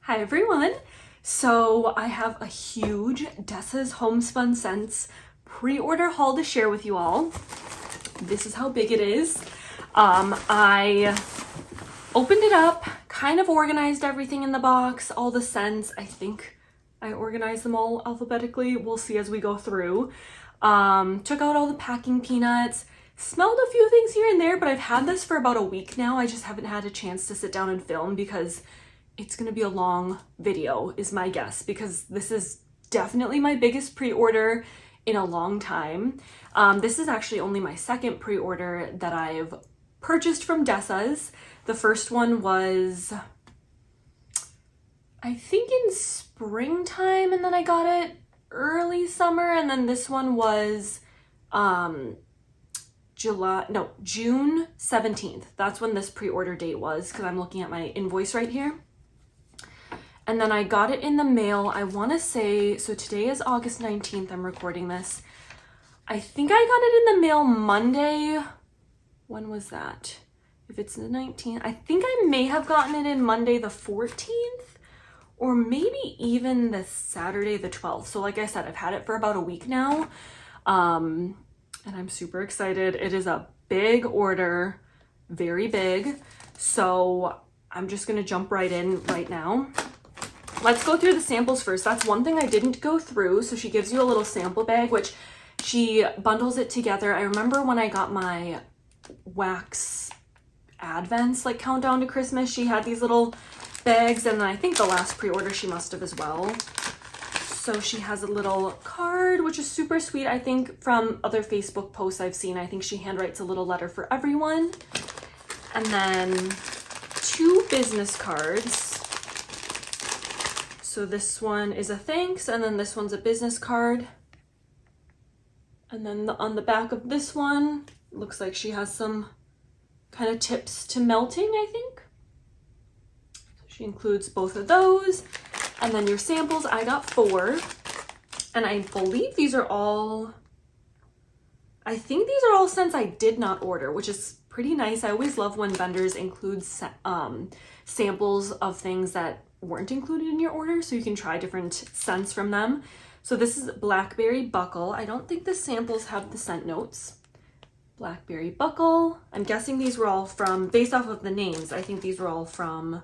Hi everyone! So I have a huge Dessa's Homespun Scents pre-order haul to share with you all. This is how big it is. I opened it up, kind of organized everything in the box, all the scents. I think I organized them all alphabetically. We'll see as we go through. Took out all the packing peanuts, smelled a few things here and there, but I've had this for about a week now. I just haven't had a chance to sit down and film because it's gonna be a long video is my guess, because this is definitely my biggest pre-order in a long time. This is actually only my second pre-order that I've purchased from Dessa's. The first one was, I think in springtime, and then I got it early summer, and then this one was June 17th. That's when this pre-order date was, because I'm looking at my invoice right here. And then I got it in the mail, I want to say, so today is August 19th, I'm recording this. I think I got it in the mail Monday. When was that? If it's the 19th, I think I may have gotten it in Monday the 14th, or maybe even the Saturday the 12th. So like I said, I've had it for about a week now, and I'm super excited. It is a big order, very big. So I'm just gonna jump right in right now. Let's go through the samples first. That's one thing I didn't go through. So she gives you a little sample bag, which she bundles it together. I remember when I got my wax advents, like countdown to Christmas, she had these little bags, and then I think the last pre-order she must have as well. So she has a little card, which is super sweet. I think from other Facebook posts I've seen, I think she handwrites a little letter for everyone. And then 2 business cards. So this one is a thanks, and then this one's a business card. And then on the back of this one, looks like she has some kind of tips to melting, I think. So she includes both of those. And then your samples, I got 4. And I believe these are all, I think these are all scents I did not order, which is pretty nice. I always love when vendors include samples of things that weren't included in your order, so you can try different scents from them. So this is Blackberry Buckle. I don't think the samples have the scent notes. Blackberry Buckle. I'm guessing these were all from, based off of the names, I think these were all from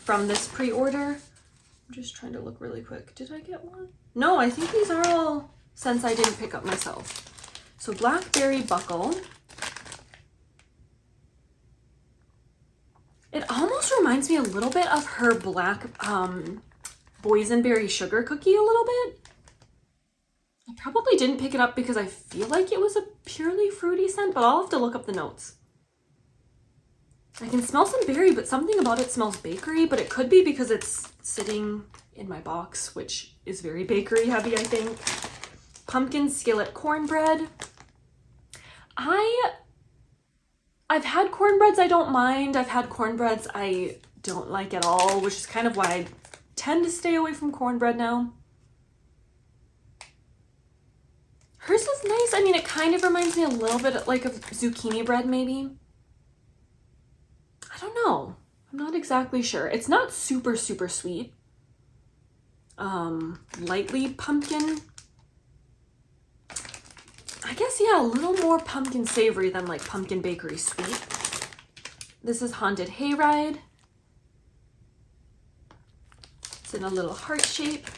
this pre-order. I'm just trying to look really quick. Did I get one? No, I think these are all scents I didn't pick up myself. So Blackberry Buckle. It almost reminds me a little bit of her black boysenberry sugar cookie a little bit. I probably didn't pick it up because I feel like it was a purely fruity scent, but I'll have to look up the notes. I can smell some berry, but something about it smells bakery, but it could be because it's sitting in my box, which is very bakery heavy, I think. Pumpkin skillet cornbread. I've had cornbreads I don't mind. I've had cornbreads I don't like at all, which is kind of why I tend to stay away from cornbread now. Hers is nice. I mean, it kind of reminds me a little bit like of zucchini bread, maybe. I don't know. I'm not exactly sure. It's not super, super sweet. Lightly pumpkin. I guess, yeah, a little more pumpkin savory than like pumpkin bakery sweet. This is Haunted Hayride. It's in a little heart shape.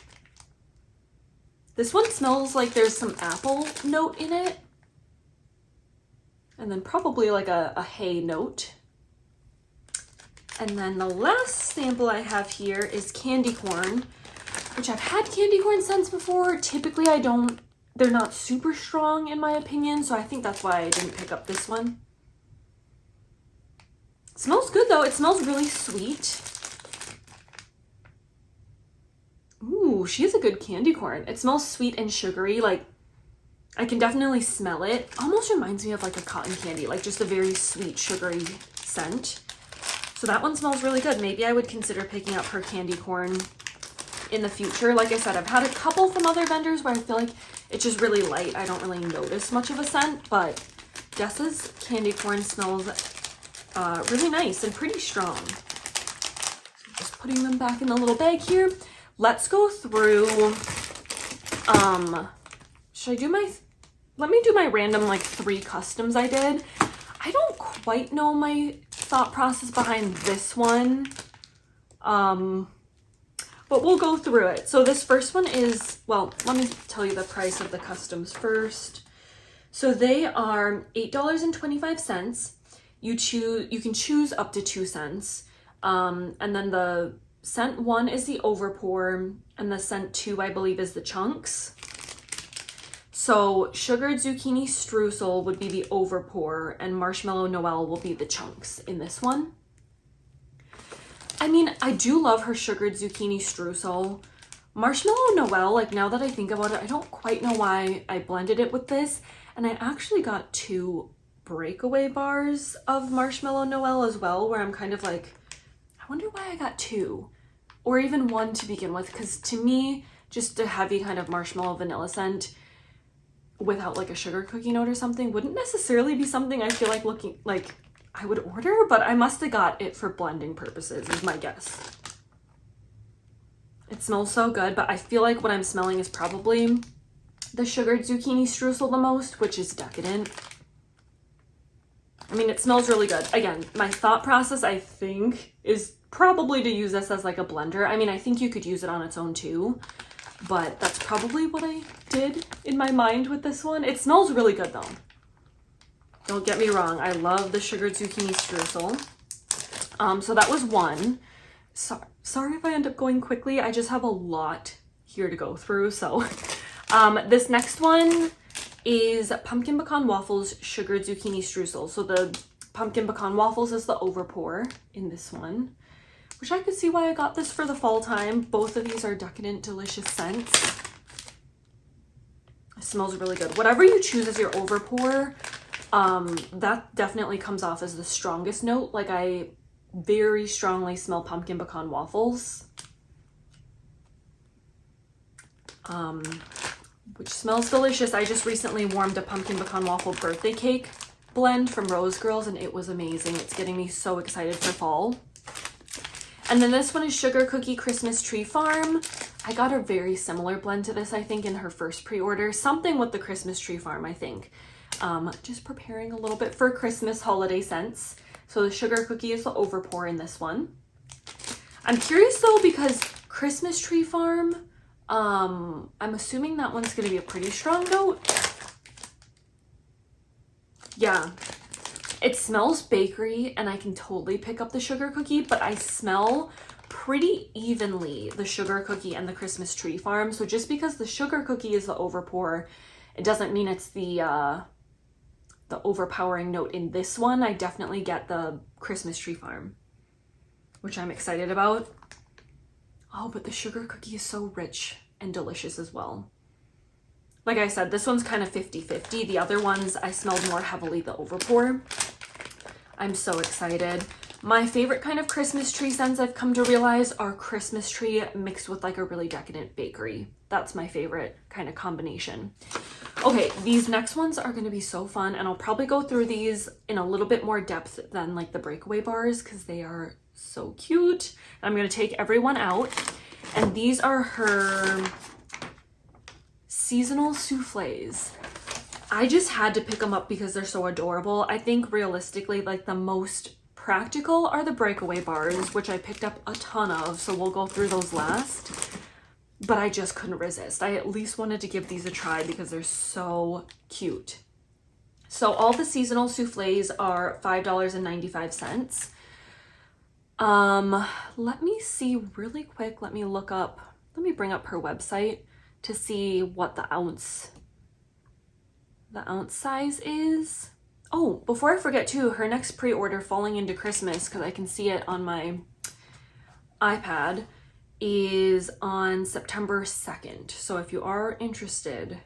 This one smells like there's some apple note in it. And then probably like a hay note. And then the last sample I have here is candy corn, which I've had candy corn scents before. Typically I don't. They're not super strong in my opinion, so I think that's why I didn't pick up this one. It smells good though. It smells really sweet. Ooh, she has a good candy corn. It smells sweet and sugary. Like, I can definitely smell it. Almost reminds me of like a cotton candy, like just a very sweet, sugary scent. So that one smells really good. Maybe I would consider picking up her candy corn in the future. Like I said, I've had a couple from other vendors where I feel like it's just really light. I don't really notice much of a scent, but Dessa's candy corn smells really nice and pretty strong. putting them back in the little bag here. Let's go through, should I do let me do my random like 3 customs I did. I don't quite know my thought process behind this one, but we'll go through it. So this first one is, well, let me tell you the price of the customs first. So they are $8.25. You can choose up to 2 cents. And then the cent 1 is the overpour, and the cent 2, I believe, is the chunks. So sugared zucchini streusel would be the overpour, and marshmallow Noel will be the chunks in this one. I mean, I do love her sugared zucchini streusel. Marshmallow Noel, like now that I think about it, I don't quite know why I blended it with this. And I actually got 2 breakaway bars of marshmallow Noel as well, where I'm kind of like, I wonder why I got 2 or even 1 to begin with. Because to me, just a heavy kind of marshmallow vanilla scent without like a sugar cookie note or something wouldn't necessarily be something I feel like looking like I would order, but I must have got it for blending purposes is my guess. It smells so good, but I feel like what I'm smelling is probably the sugared zucchini streusel the most, which is decadent. I mean, it smells really good. Again, my thought process, I think, is probably to use this as like a blender. I mean, I think you could use it on its own too, but that's probably what I did in my mind with this one. It smells really good though. Don't get me wrong. I love the sugared zucchini streusel. So that was 1. Sorry if I end up going quickly. I just have a lot here to go through. So this next one is pumpkin pecan waffles sugared zucchini streusel. So the pumpkin pecan waffles is the overpour in this one, which I could see why I got this for the fall time. Both of these are decadent, delicious scents. It smells really good. Whatever you choose as your overpour, that definitely comes off as the strongest note. Like I very strongly smell pumpkin pecan waffles, which smells delicious. I just recently warmed a pumpkin pecan waffle birthday cake blend from Rose Girls and it was amazing. It's getting me so excited for fall. And then this one is Sugar Cookie Christmas Tree Farm. I got a very similar blend to this, I think, in her first pre-order. Something with the Christmas Tree Farm, I think. Just preparing a little bit for Christmas holiday scents. So the sugar cookie is the overpour in this one. I'm curious though, because Christmas Tree Farm, I'm assuming that one's going to be a pretty strong note. Yeah, it smells bakery and I can totally pick up the sugar cookie, but I smell pretty evenly the sugar cookie and the Christmas Tree Farm. So just because the sugar cookie is the overpour, it doesn't mean it's the overpowering note in this one. I definitely get the Christmas Tree Farm, which I'm excited about. Oh, but the sugar cookie is so rich and delicious as well. Like I said, this one's kind of 50-50. The other ones, I smelled more heavily the overpour. I'm so excited. My favorite kind of Christmas tree scents I've come to realize are Christmas tree mixed with like a really decadent bakery. That's my favorite kind of combination. Okay, these next ones are going to be so fun, and I'll probably go through these in a little bit more depth than like the breakaway bars because they are so cute. I'm going to take everyone out, and these are her seasonal souffles. I just had to pick them up because they're so adorable. I think realistically, like the most practical are the breakaway bars, which I picked up a ton of, so we'll go through those last. But I just couldn't resist. I at least wanted to give these a try because they're so cute. So all the seasonal souffles are $5.95. Let me see really quick. Let me bring up her website to see what the ounce size is. Oh, before I forget too, her next pre-order falling into Christmas, because I can see it on my iPad, is on September 2nd. So if you are interested,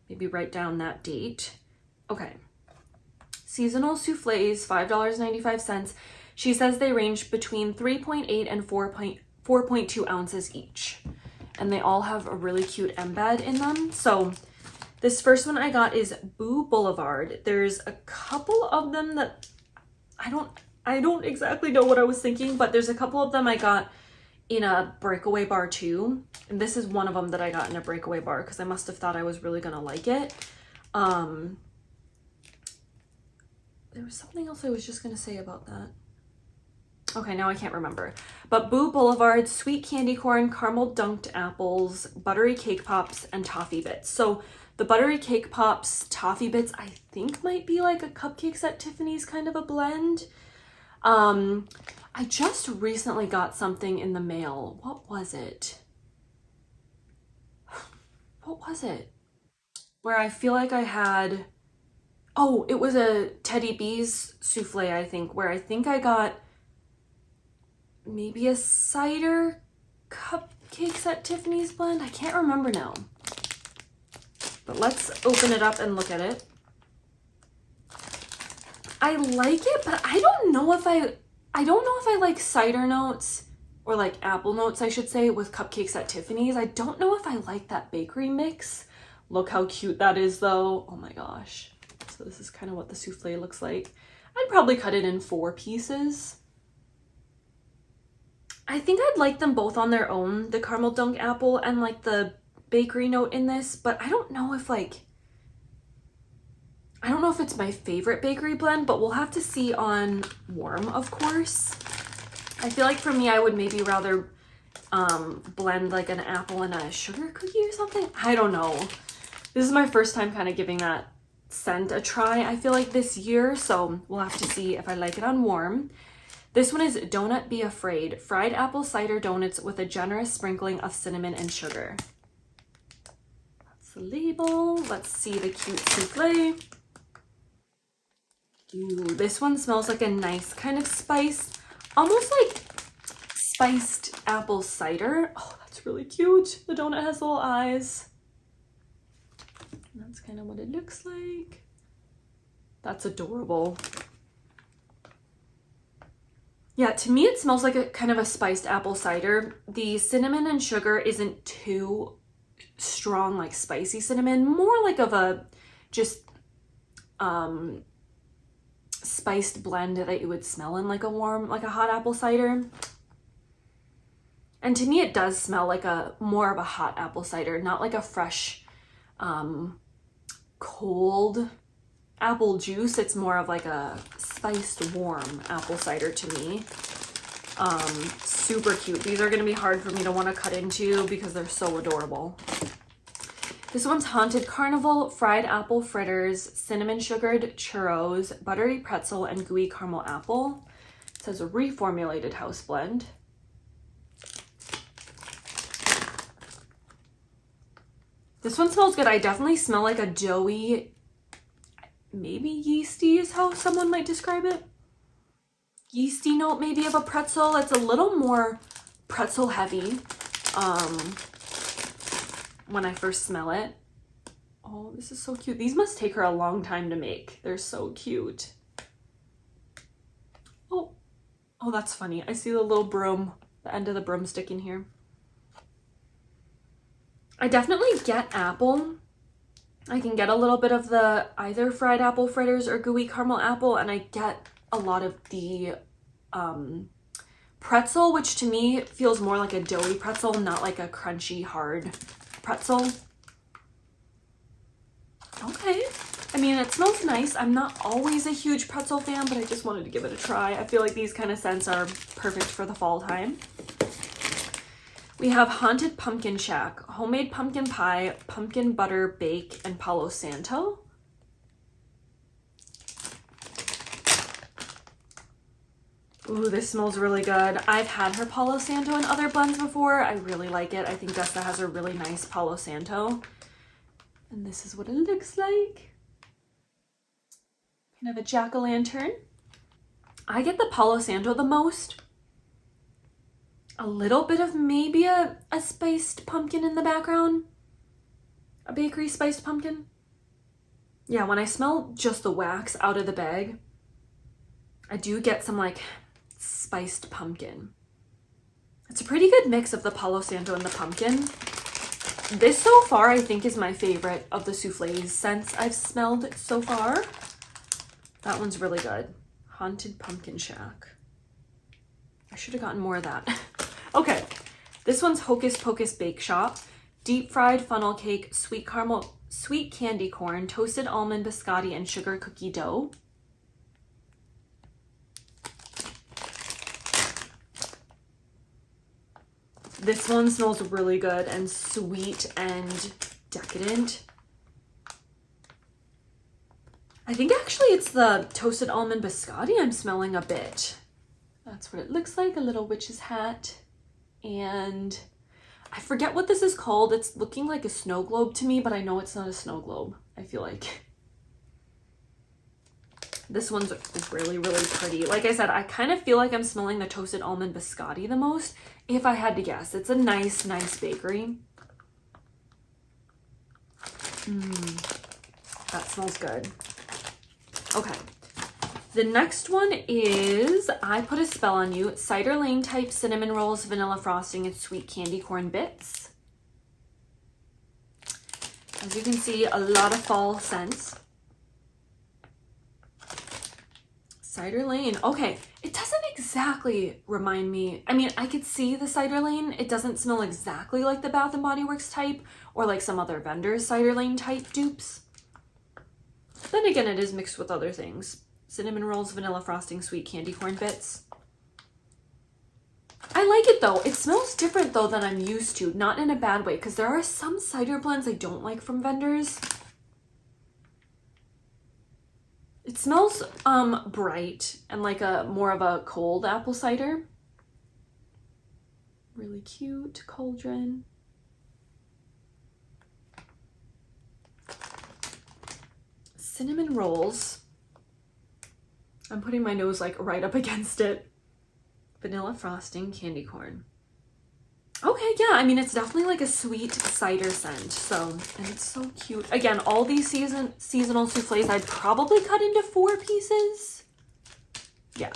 maybe write down that date. Okay. Seasonal souffles, $5.95. She says they range between 3.8 and 4.2 ounces each. And they all have a really cute embed in them. So this first one I got is Boulevard. There's a couple of them that I don't exactly know what I was thinking, but there's a couple of them I got in a breakaway bar too. And this is one of them that I got in a breakaway bar because I must have thought I was really gonna like it. There was something else I was just gonna say about that. Okay, now I can't remember. But Boulevard, sweet candy corn, caramel dunked apples, buttery cake pops, and toffee bits. So the buttery cake pops, toffee bits, I think might be like a Cupcakes at Tiffany's kind of a blend. I just recently got something in the mail. What was it? What was it? Where I feel like I had, oh, it was a Teddy B's souffle, I think, where I think I got maybe a cider Cupcakes at Tiffany's blend. I can't remember now. But let's open it up and look at it. I like it, but I don't know if I like cider notes, or like apple notes, I should say, with Cupcakes at Tiffany's. I don't know if I like that bakery mix. Look how cute that is though. Oh my gosh. So this is kind of what the souffle looks like. I'd probably cut it in 4 pieces. I think I'd like them both on their own, the caramel dunk apple and like the bakery note in this, but I don't know if it's my favorite bakery blend, but we'll have to see on warm, of course. I feel like for me, I would maybe rather blend like an apple and a sugar cookie or something. I don't know. This is my first time kind of giving that scent a try, I feel like, this year, so we'll have to see if I like it on warm. This one is Donut Be Afraid, fried apple cider donuts with a generous sprinkling of cinnamon and sugar. That's the label. Let's see the cute souffle. Ooh, this one smells like a nice kind of spice, almost like spiced apple cider. Oh, that's really cute. The donut has little eyes. And that's kind of what it looks like. That's adorable. Yeah, to me it smells like a kind of a spiced apple cider. The cinnamon and sugar isn't too strong, like spicy cinnamon, more like of a just spiced blend that you would smell in like a warm, like a hot apple cider. And to me it does smell like a more of a hot apple cider, not like a fresh cold apple juice. It's more of like a spiced warm apple cider to me. Super cute. These are going to be hard for me to want to cut into because they're so adorable. This one's Haunted Carnival, fried apple fritters, cinnamon sugared churros, buttery pretzel, and gooey caramel apple. It says a reformulated house blend. This one smells good. I definitely smell like a doughy, maybe yeasty is how someone might describe it. Yeasty note maybe of a pretzel. It's a little more pretzel heavy when I first smell it. Oh, this is so cute. These must take her a long time to make. They're so cute. Oh, that's funny. I see the little broom, the end of the broomstick in here. I definitely get apple. I can get a little bit of the either fried apple fritters or gooey caramel apple, and I get a lot of the pretzel, which to me feels more like a doughy pretzel, not like a crunchy, hard pretzel. Okay. I mean, it smells nice. I'm not always a huge pretzel fan, but I just wanted to give it a try. I feel like these kind of scents are perfect for the fall time. We have Haunted Pumpkin Shack, homemade pumpkin pie, pumpkin butter bake, and Palo Santo. Ooh, this smells really good. I've had her Palo Santo in other blends before. I really like it. I think Dessa has a really nice Palo Santo. And this is what it looks like. Kind of a jack-o'-lantern. I get the Palo Santo the most. A little bit of maybe a spiced pumpkin in the background. A bakery spiced pumpkin. Yeah, when I smell just the wax out of the bag, I do get some like spiced pumpkin. It's a pretty good mix of the Palo Santo and the pumpkin. This so far I think is my favorite of the souffles scents I've smelled so far. That one's really good. Haunted Pumpkin Shack. I should have gotten more of that. Okay, this one's Hocus Pocus Bake Shop. Deep fried funnel cake, sweet caramel, sweet candy corn, toasted almond biscotti, and sugar cookie dough. This one smells really good and sweet and decadent. I think actually it's the toasted almond biscotti I'm smelling a bit. That's what it looks like, a little witch's hat. And I forget what this is called. It's looking like a snow globe to me, but I know it's not a snow globe, I feel like. This one's really, really pretty. Like I said, I kind of feel like I'm smelling the toasted almond biscotti the most, if I had to guess. It's a nice, nice bakery. That smells good. Okay. The next one is I Put a Spell on You. Cider Lane type cinnamon rolls, vanilla frosting, and sweet candy corn bits. As you can see, a lot of fall scents. Cider Lane. Okay, it doesn't exactly remind me. I mean, I could see the Cider Lane. It doesn't smell exactly like the Bath & Body Works type or like some other vendors' Cider Lane type dupes. Then again, it is mixed with other things. Cinnamon rolls, vanilla frosting, sweet candy corn bits. I like it though. It smells different though than I'm used to. Not in a bad way, because there are some cider blends I don't like from vendors. It smells bright and like a more of a cold apple cider. Really cute cauldron. Cinnamon rolls. I'm putting my nose like right up against it. Vanilla frosting, candy corn. Okay, yeah, I mean, it's definitely like a sweet cider scent. So, and it's so cute. Again, all these seasonal souffles I'd probably cut into 4 pieces. Yeah.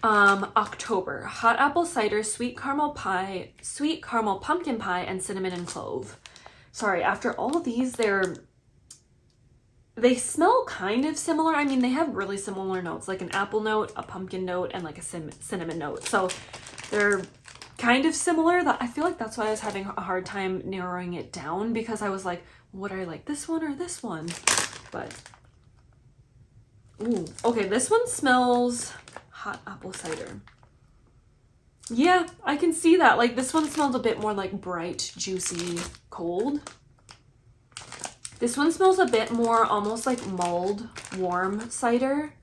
October. Hot apple cider, sweet caramel pie, sweet caramel pumpkin pie, and cinnamon and clove. Sorry, after all of these, they smell kind of similar. I mean, they have really similar notes, like an apple note, a pumpkin note, and like a cinnamon note. So they're kind of similar. That I feel like that's why I was having a hard time narrowing it down, because I was like, would I like this one or this one? But, ooh, okay, this one smells hot apple cider. Yeah, I can see that. Like this one smells a bit more like bright, juicy, cold. This one smells a bit more almost like mulled, warm cider.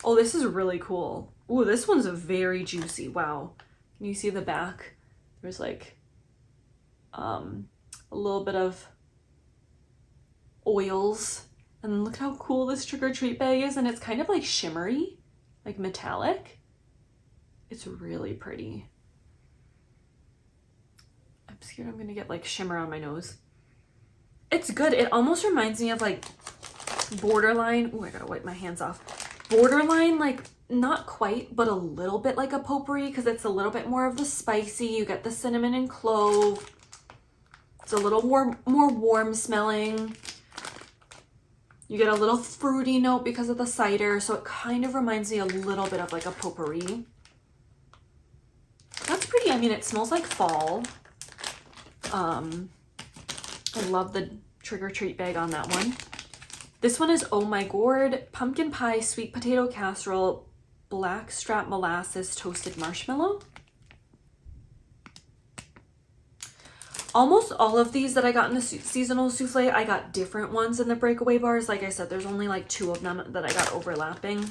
Oh, this is really cool. Ooh, this one's very juicy. Wow. Can you see the back? There's like a little bit of oils. And look how cool this trick-or-treat bag is. And it's kind of like shimmery, like metallic. It's really pretty. I'm scared I'm gonna get like shimmer on my nose. It's good. It almost reminds me of like borderline. Oh, I gotta wipe my hands off. Borderline, like not quite, but a little bit like a potpourri, because it's a little bit more of the spicy. You get the cinnamon and clove. It's a little more warm smelling. You get a little fruity note because of the cider. So it kind of reminds me a little bit of like a potpourri. That's pretty. I mean, it smells like fall. I love the trick-or-treat bag on that one. This one is Oh My Gourd, pumpkin pie, sweet potato casserole, blackstrap molasses, toasted marshmallow. Almost all of these that I got in the seasonal souffle, I got different ones in the breakaway bars. Like I said, there's only like 2 of them that I got overlapping.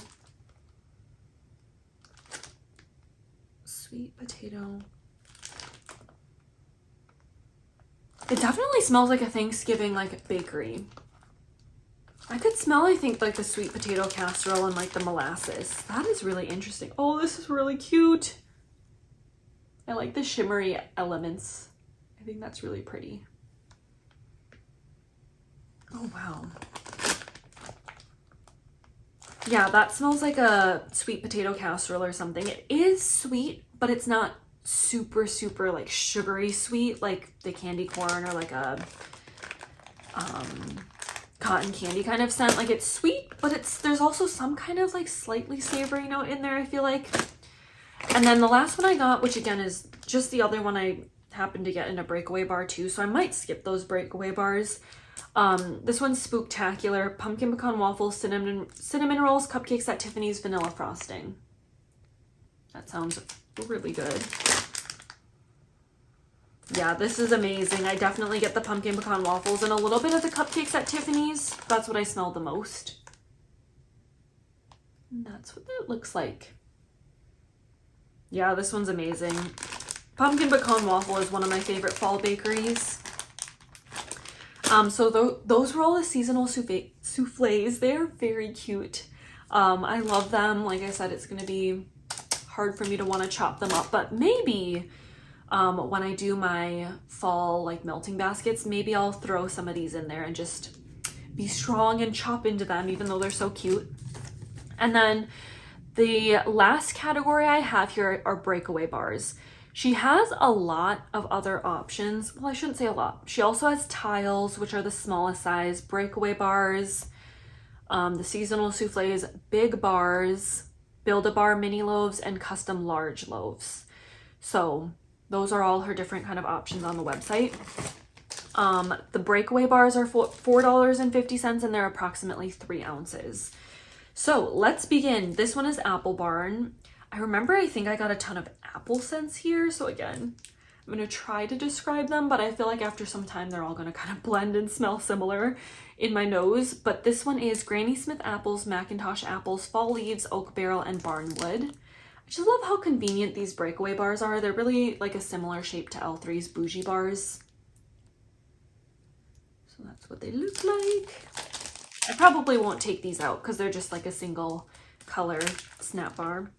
Sweet potato. It definitely smells like a Thanksgiving like bakery. I could smell, I think, like the sweet potato casserole and like the molasses. That is really interesting. Oh, this is really cute. I like the shimmery elements. I think that's really pretty. Oh, wow. Yeah, that smells like a sweet potato casserole or something. It is sweet, but it's not super like sugary sweet like the candy corn or like a cotton candy kind of scent. Like it's sweet, but there's also some kind of like slightly savory note in there, I feel like. And then the last one I got, which again is just the other one I happened to get in a breakaway bar too, so I might skip those breakaway bars. This one's Spooktacular, pumpkin pecan waffles, cinnamon rolls, cupcakes at Tiffany's, vanilla frosting. That sounds really good. Yeah, this is amazing. I definitely get the pumpkin pecan waffles and a little bit of the cupcakes at Tiffany's. That's what I smell the most. And that's what that looks like. Yeah, this one's amazing. Pumpkin pecan waffle is one of my favorite fall bakeries. So those were all the seasonal souffles. They're very cute. I love them. Like I said, it's going to be hard for me to want to chop them up, but maybe when I do my fall like melting baskets, maybe I'll throw some of these in there and just be strong and chop into them, even though they're so cute. And then the last category I have here are breakaway bars. She has a lot of other options. Well, I shouldn't say a lot. She also has tiles, which are the smallest size, breakaway bars, the seasonal souffles, big bars, Build-A-Bar mini loaves, and custom large loaves. So those are all her different kind of options on the website. The breakaway bars are $4.50 and they're approximately 3 ounces. So let's begin. This one is Apple Barn. I think I got a ton of apple scents here. So again, I'm going to try to describe them, but I feel like after some time they're all going to kind of blend and smell similar in my nose. But this one is Granny Smith apples, Macintosh apples, fall leaves, oak barrel, and barnwood. I just love how convenient these breakaway bars are. They're really like a similar shape to L3's bougie bars. So that's what they look like. I probably won't take these out because they're just like a single color snap bar.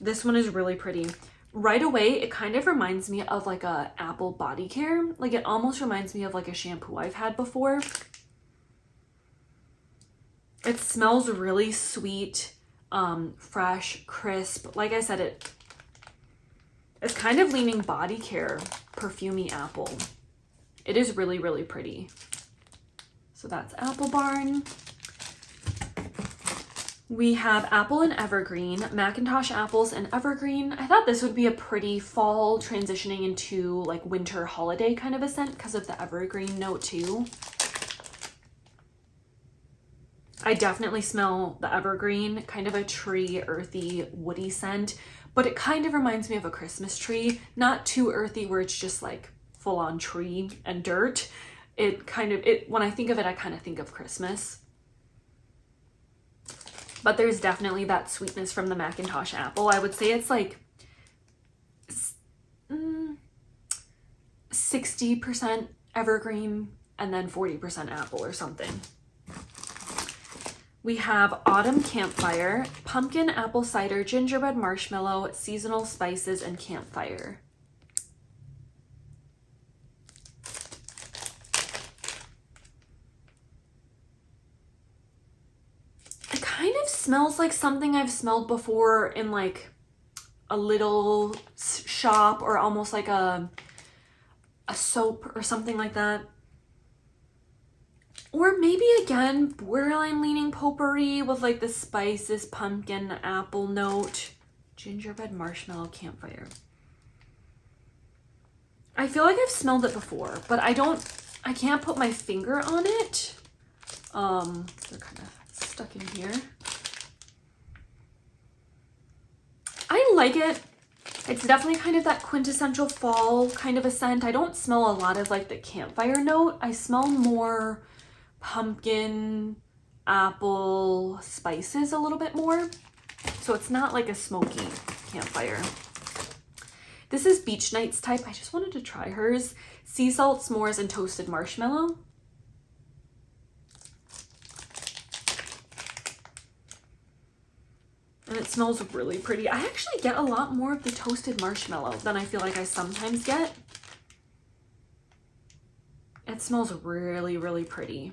This one is really pretty. Right away, it kind of reminds me of like a Apple body care. Like it almost reminds me of like a shampoo I've had before. It smells really sweet, fresh, crisp. Like I said, it's kind of leaning body care, perfumey apple. It is really, really pretty. So that's Apple Barn. We have apple and evergreen, Macintosh apples and evergreen. I thought this would be a pretty fall transitioning into like winter holiday kind of a scent because of the evergreen note too. I definitely smell the evergreen, kind of a tree, earthy, woody scent, but it kind of reminds me of a Christmas tree. Not too earthy where it's just like full on tree and dirt. When I think of it, I kind of think of Christmas. But there's definitely that sweetness from the Macintosh apple. I would say it's like 60% evergreen and then 40% apple or something. We have Autumn Campfire, pumpkin, apple cider, gingerbread marshmallow, seasonal spices, and campfire. Smells like something I've smelled before in like a little shop or almost like a soap or something like that. Or maybe again, borderline leaning potpourri with like the spices, pumpkin, apple note, gingerbread marshmallow, campfire. I feel like I've smelled it before, but I can't put my finger on it. They're kind of stuck in here. I like it. It's definitely kind of that quintessential fall kind of a scent. I don't smell a lot of like the campfire note. I smell more pumpkin, apple, spices a little bit more. So it's not like a smoky campfire. This is Beach Nights type. I just wanted to try hers. Sea salt, s'mores, and toasted marshmallow. And it smells really pretty. I actually get a lot more of the toasted marshmallow than I feel like I sometimes get. It smells really, really pretty.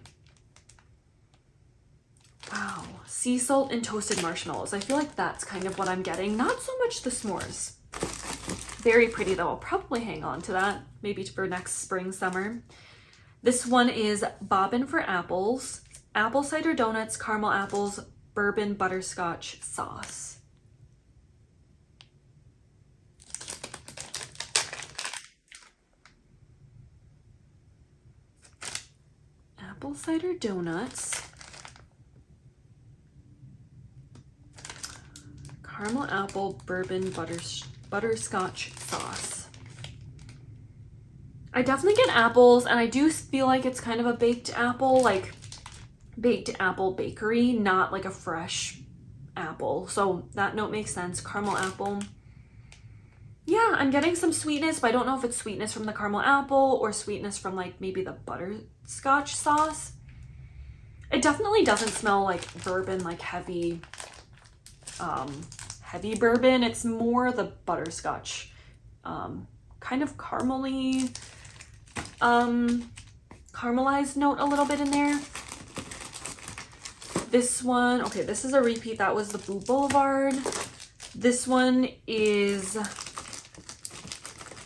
Wow. Sea salt and toasted marshmallows. I feel like that's kind of what I'm getting. Not so much the s'mores. Very pretty though. I'll probably hang on to that maybe for next spring, summer. This one is Bobbin for Apples. Apple cider donuts, caramel apples, bourbon butterscotch sauce. apple cider donuts. Caramel apple bourbon butterscotch sauce. I definitely get apples, and I do feel like it's kind of a baked apple, like baked apple bakery, not like a fresh apple. So that note makes sense. Caramel apple. Yeah, I'm getting some sweetness, but I don't know if it's sweetness from the caramel apple or sweetness from like maybe the butterscotch sauce. It definitely doesn't smell like bourbon, like heavy bourbon. It's more the butterscotch, kind of caramely, caramelized note a little bit in there. This one, okay, this is a repeat. That was the Boulevard. This one is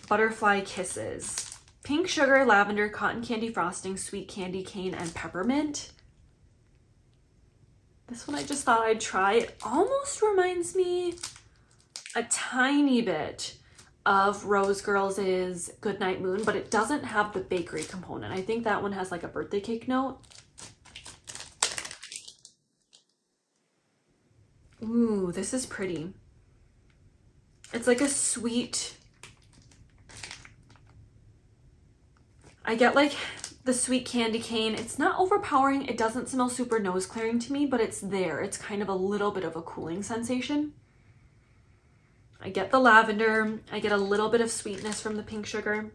Butterfly Kisses. Pink sugar, lavender, cotton candy frosting, sweet candy cane, and peppermint. This one I just thought I'd try. It almost reminds me a tiny bit of Rose Girls' Goodnight Moon, but it doesn't have the bakery component. I think that one has like a birthday cake note. Ooh, this is pretty. It's like a sweet, I get like the sweet candy cane. It's not overpowering. It doesn't smell super nose clearing to me, but it's there. It's kind of a little bit of a cooling sensation. I get the lavender. I get a little bit of sweetness from the pink sugar.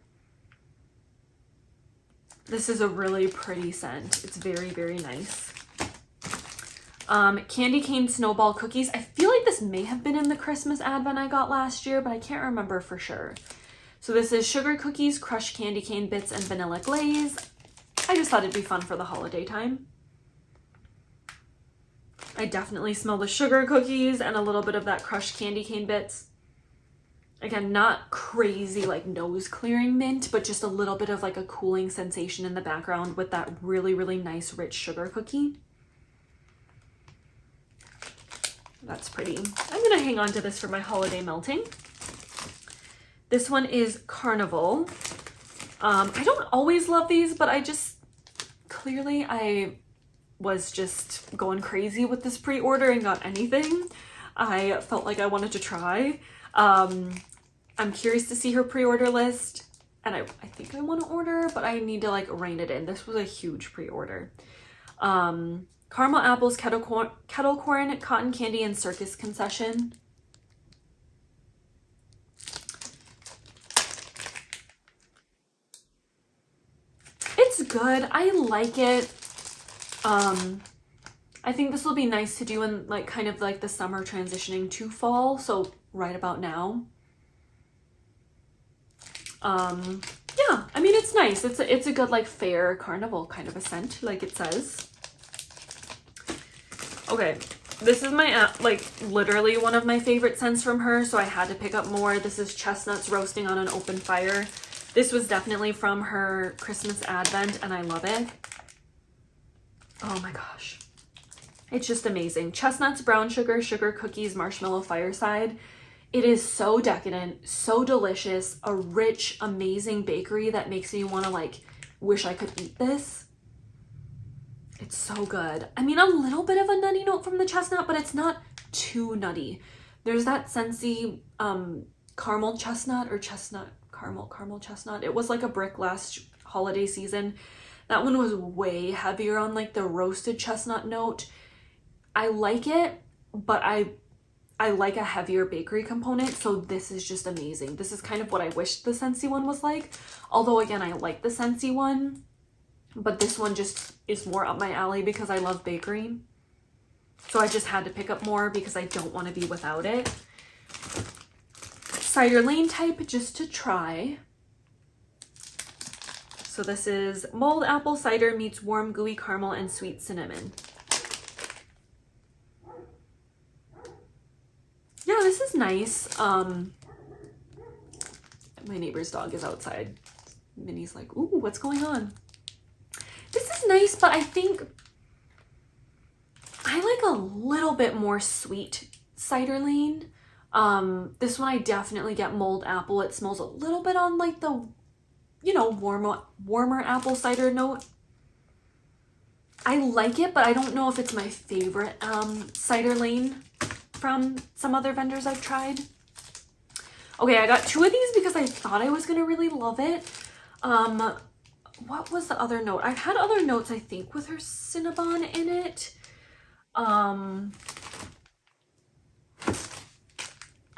This is a really pretty scent. It's very, very nice. Candy cane snowball cookies. I feel like this may have been in the Christmas advent I got last year, but I can't remember for sure. So this is sugar cookies, crushed candy cane bits, and vanilla glaze. I just thought it'd be fun for the holiday time. I definitely smell the sugar cookies and a little bit of that crushed candy cane bits. Again, not crazy like nose clearing mint, but just a little bit of like a cooling sensation in the background with that really, really nice rich sugar cookie. That's pretty. I'm gonna hang on to this for my holiday melting. This one is Carnival. I don't always love these, but I just, clearly I was just going crazy with this pre-order and got anything I felt like I wanted to try. I'm curious to see her pre-order list, and I think I want to order, but I need to like rein it in. This was a huge pre-order. Caramel apples, kettle corn, cotton candy, and circus concession. It's good. I like it. I think this will be nice to do in like kind of like the summer transitioning to fall, so right about now. Yeah, I mean, it's nice. It's a good like fair carnival kind of a scent, like it says. Okay, this is my like literally one of my favorite scents from her, so I had to pick up more. This is chestnuts roasting on an open fire. This was definitely from her Christmas advent, and I love it. Oh my gosh. It's just amazing. Chestnuts, brown sugar, sugar cookies, marshmallow fireside. It is so decadent, so delicious, a rich, amazing bakery that makes me want to like wish I could eat this. It's so good. I mean, a little bit of a nutty note from the chestnut, but it's not too nutty. There's that Scentsy caramel chestnut or chestnut caramel chestnut. It was like a brick last holiday season. That one was way heavier on like the roasted chestnut note. I like it, but I like a heavier bakery component, so this is just amazing. This is kind of what I wish the Scentsy one was like. Although again, I like the Scentsy one, but this one just is more up my alley because I love bakery. So I just had to pick up more because I don't want to be without it. Cider Lane type just to try. So this is mulled apple cider meets warm gooey caramel and sweet cinnamon. Yeah, this is nice. My neighbor's dog is outside. Minnie's like, ooh, what's going on? This is nice, but I think I like a little bit more sweet Cider Lane. This one I definitely get mulled apple. It smells a little bit on like the, you know, warmer apple cider note. I like it, but I don't know if it's my favorite cider lane from some other vendors I've tried. Okay, I got 2 of these because I thought I was gonna really love it. What was the other note? I've had other notes, I think, with her Cinnabon in it. I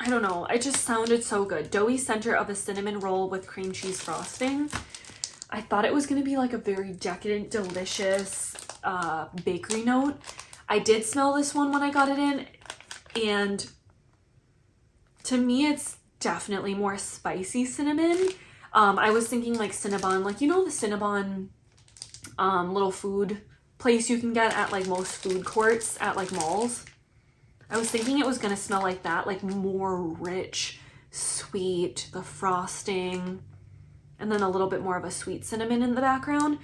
don't know. It just sounded so good. Doughy center of a cinnamon roll with cream cheese frosting. I thought it was going to be like a very decadent, delicious bakery note. I did smell this one when I got it in, and to me, it's definitely more spicy cinnamon. I was thinking like Cinnabon, like, you know, the Cinnabon little food place you can get at like most food courts at like malls. I was thinking it was going to smell like that, like more rich, sweet, the frosting, and then a little bit more of a sweet cinnamon in the background.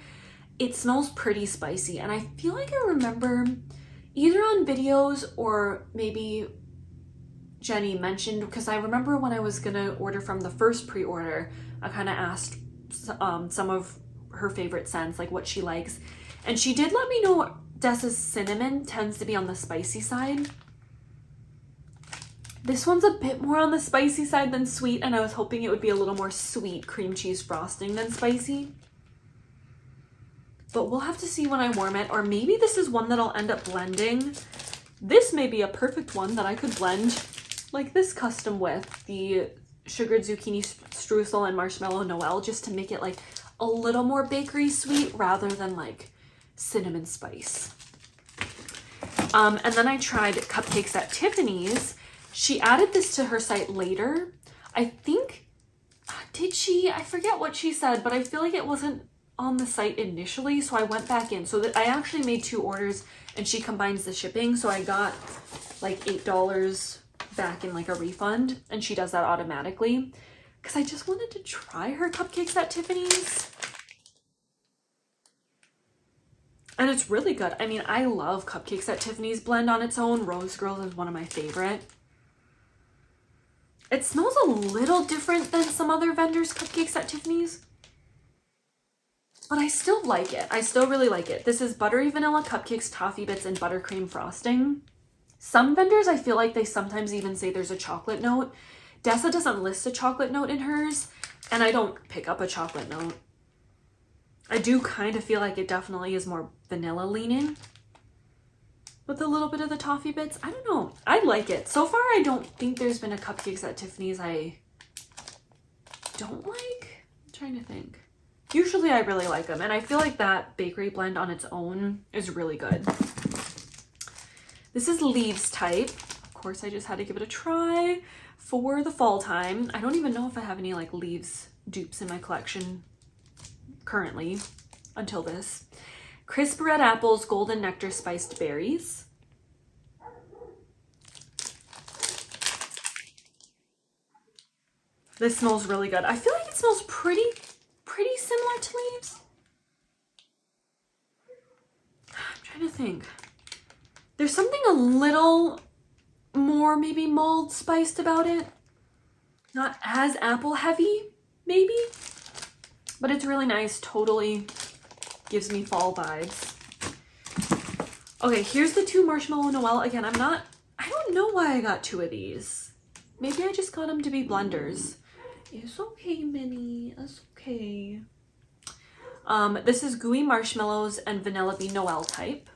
It smells pretty spicy, and I feel like I remember either on videos or maybe Jenny mentioned, because I remember when I was going to order from the first pre-order, I kind of asked some of her favorite scents, like what she likes, and she did let me know Dessa's cinnamon tends to be on the spicy side. This one's a bit more on the spicy side than sweet, and I was hoping it would be a little more sweet cream cheese frosting than spicy. But we'll have to see when I warm it, or maybe this is one that I'll end up blending. This may be a perfect one that I could blend like this custom with, the sugared zucchini streusel and marshmallow Noel, just to make it like a little more bakery sweet rather than like cinnamon spice. And then I tried cupcakes at Tiffany's. She added this to her site later. I think, did she? I forget what she said, but I feel like it wasn't on the site initially, so I went back in. So that I actually made 2 orders, and she combines the shipping, so I got like $8 back in like a refund, and she does that automatically because I just wanted to try her cupcakes at Tiffany's. And it's really good. I mean, I love cupcakes at Tiffany's blend on its own. Rose Girls is one of my favorite. It smells a little different than some other vendors' cupcakes at Tiffany's, but I still like it. I still really like it. This is buttery vanilla cupcakes, toffee bits, and buttercream frosting. Some vendors, I feel like they sometimes even say there's a chocolate note. Dessa doesn't list a chocolate note in hers, and I don't pick up a chocolate note. I do kind of feel like it definitely is more vanilla leaning with a little bit of the toffee bits. I don't know. I like it. So far, I don't think there's been a cupcakes at Tiffany's I don't like. I'm trying to think. Usually I really like them, and I feel like that bakery blend on its own is really good. This is Leaves type. Of course, I just had to give it a try for the fall time. I don't even know if I have any like Leaves dupes in my collection currently until this. Crisp red apples, golden nectar, spiced berries. This smells really good. I feel like it smells pretty similar to Leaves. I'm trying to think. There's something a little more maybe mulled spiced about it. Not as apple heavy, maybe. But it's really nice. Totally gives me fall vibes. Okay, here's the 2 marshmallow Noel. Again, I don't know why I got 2 of these. Maybe I just got them to be blenders. It's okay, Minnie. It's okay. This is gooey marshmallows and vanilla bean Noel type.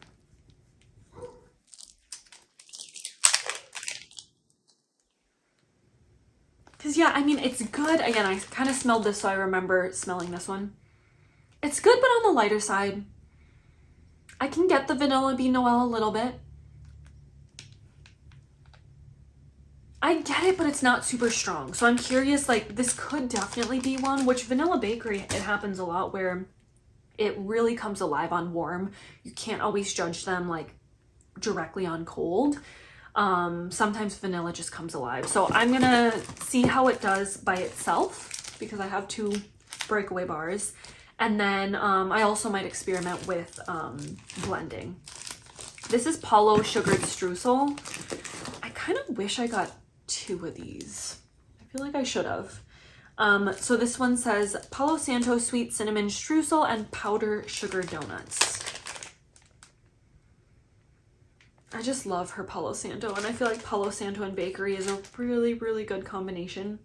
Because, yeah, I mean, it's good. Again, I kind of smelled this, so I remember smelling this one. It's good, but on the lighter side. I can get the vanilla bean Noel a little bit. I get it, but it's not super strong. So I'm curious, like, this could definitely be one, which Vanilla Bakery, it happens a lot where it really comes alive on warm. You can't always judge them, like, directly on cold. Sometimes vanilla just comes alive. So I'm gonna see how it does by itself because I have 2 breakaway bars. And then I also might experiment with blending. This is Palo sugared streusel. I kind of wish I got 2 of these. I feel like I should have. So this one says Palo Santo sweet cinnamon streusel and powder sugar donuts. I just love her Palo Santo, and I feel like Palo Santo and bakery is a really, really good combination.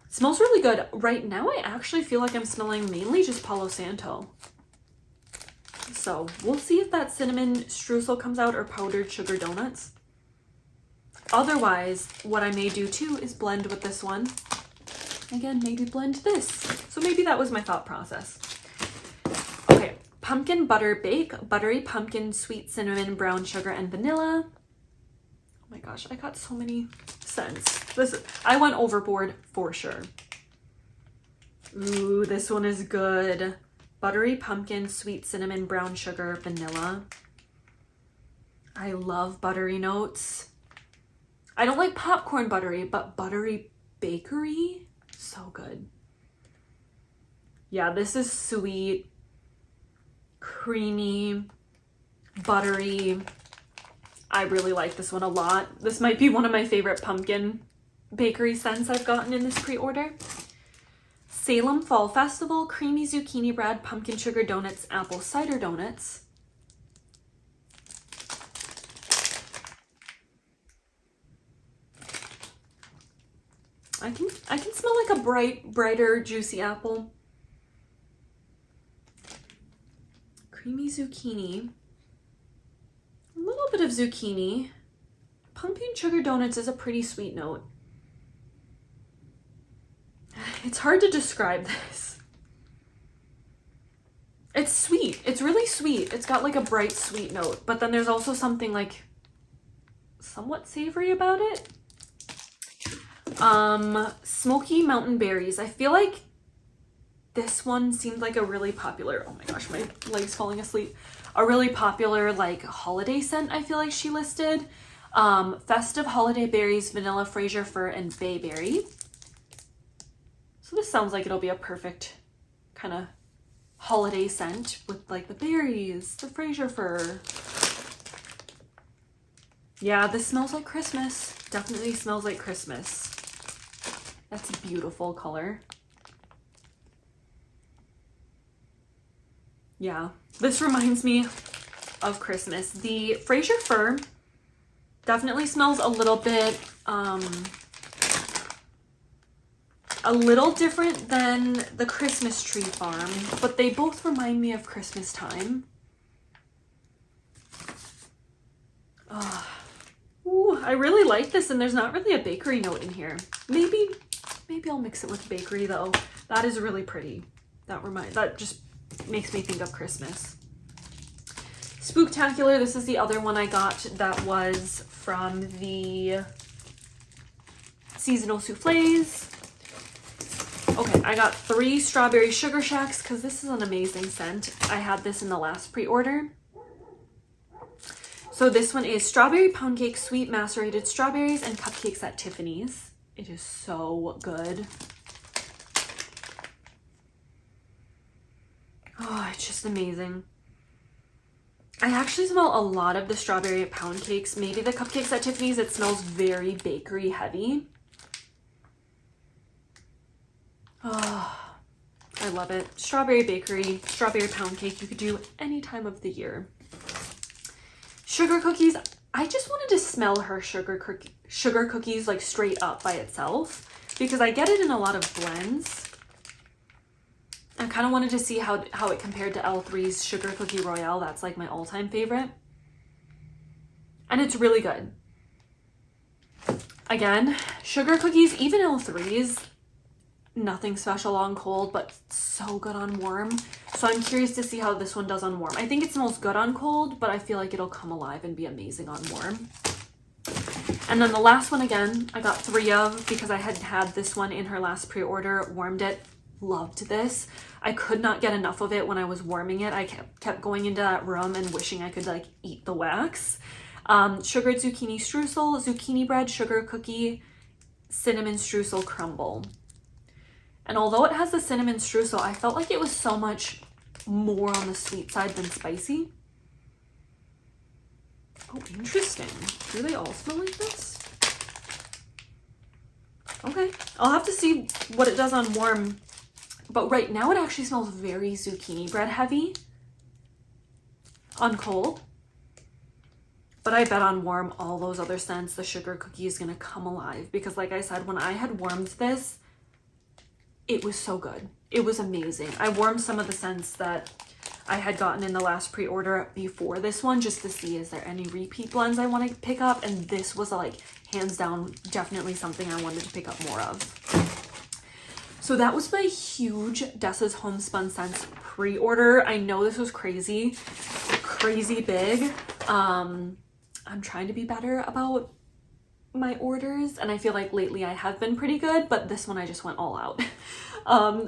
It smells really good. Right now, I actually feel like I'm smelling mainly just Palo Santo. So we'll see if that cinnamon streusel comes out or powdered sugar donuts. Otherwise, what I may do too is blend with this one. Again, maybe blend this. So maybe that was my thought process. Okay, pumpkin butter bake, buttery pumpkin, sweet cinnamon, brown sugar, and vanilla. Oh my gosh, I got so many scents. I went overboard for sure. Ooh, this one is good. Buttery pumpkin, sweet cinnamon, brown sugar, vanilla. I love buttery notes. I don't like popcorn buttery, but buttery bakery, so good. Yeah, this is sweet, creamy, buttery. I really like this one a lot. This might be one of my favorite pumpkin bakery scents I've gotten in this pre-order. Salem Fall Festival, creamy zucchini bread, pumpkin sugar donuts, apple cider donuts. I can smell like a brighter, juicy apple. Creamy zucchini. A little bit of zucchini. Pumpkin sugar donuts is a pretty sweet note. It's hard to describe this. It's sweet. It's really sweet. It's got like a bright sweet note, but then there's also something like somewhat savory about it. Smoky mountain berries. I feel like this one seemed like a really popular, oh my gosh, my leg's falling asleep. A really popular like holiday scent I feel like she listed. Festive holiday berries, vanilla, Fraser fir, and bayberry. So this sounds like it'll be a perfect kind of holiday scent with like the berries, the Fraser fir. Yeah, this smells like Christmas. Definitely smells like Christmas. That's a beautiful color. Yeah, this reminds me of Christmas. The Fraser fir definitely smells a little bit different than the Christmas tree farm, but they both remind me of Christmas time. Ooh, I really like this, and there's not really a bakery note in here. Maybe I'll mix it with bakery though. That is really pretty. That just makes me think of Christmas. Spooktacular, this is the other one I got that was from the seasonal souffles. Okay, I got 3 strawberry sugar shacks because this is an amazing scent. I had this in the last pre-order. So this one is strawberry pound cake, sweet macerated strawberries, and cupcakes at Tiffany's. It is so good. Oh, it's just amazing. I actually smell a lot of the strawberry pound cakes. Maybe the cupcakes at Tiffany's, it smells very bakery heavy. Oh, I love it. Strawberry bakery, strawberry pound cake, you could do any time of the year. Sugar cookies, I just wanted to smell her sugar cookies like straight up by itself because I get it in a lot of blends. I kind of wanted to see how it compared to L3's Sugar Cookie Royale. That's like my all-time favorite. And it's really good. Again, sugar cookies, even L3's, nothing special on cold, but so good on warm. So I'm curious to see how this one does on warm. I think it smells good on cold, but I feel like it'll come alive and be amazing on warm. And then the last one, again, I got 3 of because I had this one in her last pre-order, warmed it. Loved this. I could not get enough of it when I was warming it. I kept going into that room and wishing I could like eat the wax. Sugared zucchini streusel, zucchini bread, sugar cookie, cinnamon streusel crumble. And although it has the cinnamon streusel, I felt like it was so much more on the sweet side than spicy. Oh, interesting. Do they all smell like this? Okay, I'll have to see what it does on warm. But right now it actually smells very zucchini bread heavy on cold. But I bet on warm all those other scents, the sugar cookie is gonna come alive, because like I said, when I had warmed this, it was so good. It was amazing. I warmed some of the scents that I had gotten in the last pre-order before this one, just to see is there any repeat blends I want to pick up, and this was like hands down definitely something I wanted to pick up more of. So that was my huge Dessa's Homespun Scents pre-order. I know this was crazy big. I'm trying to be better about my orders, and I feel like lately I have been pretty good, but this one I just went all out.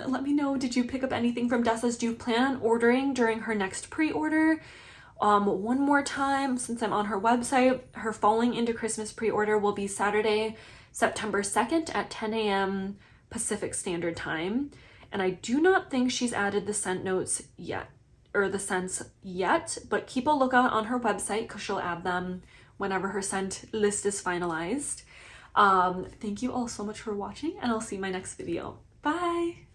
Let me know, did you pick up anything from Dessa's? Do you plan on ordering during her next pre-order? One more time, since I'm on her website, her Falling into Christmas pre-order will be Saturday, September 2nd at 10 a.m. Pacific Standard Time. And I do not think she's added the scent notes yet, or the scents yet, but keep a lookout on her website because she'll add them whenever her scent list is finalized. Thank you all so much for watching, and I'll see you in my next video. Bye!